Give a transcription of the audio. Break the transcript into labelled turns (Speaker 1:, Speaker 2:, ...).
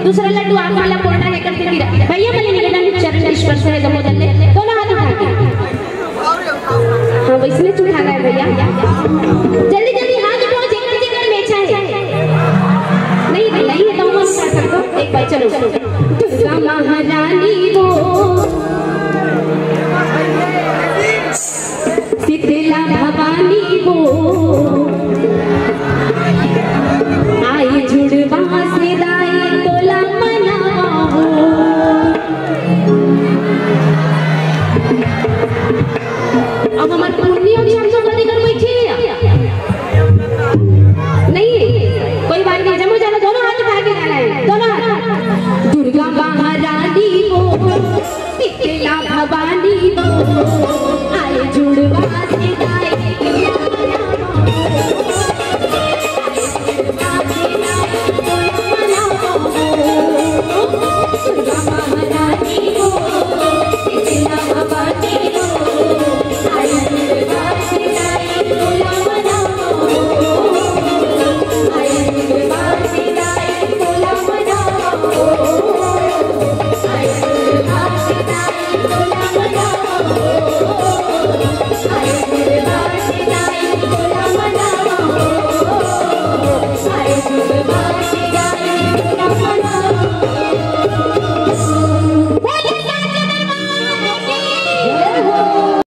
Speaker 1: दूसरा लड्डू आग वाला पोटा लेकर के गिरा। भैया मैंने निवेदन चरण स्पर्श है दमोदर ने दोनों हाथ उठा के, हाँ इसमें उठाना है भैया, जल्दी जल्दी हाथ उठाओ जिगर जिगर मेचा है। नहीं नहीं है तो हम उठा सकते हो एक बार, चलो दुर्गा महारानी वो शीतला भवानी वो आई जुड़वा से दाई तोला मनाओ। अब हमारे पुण्य होगी हम सब कर बैठे नहीं, कोई बात नहीं, जमो जाना दोनों हाथ उठा के गाना है, दोनों हाथ। दुर्गा महारानी वो शीतला भवानी वो आई जुड़वा से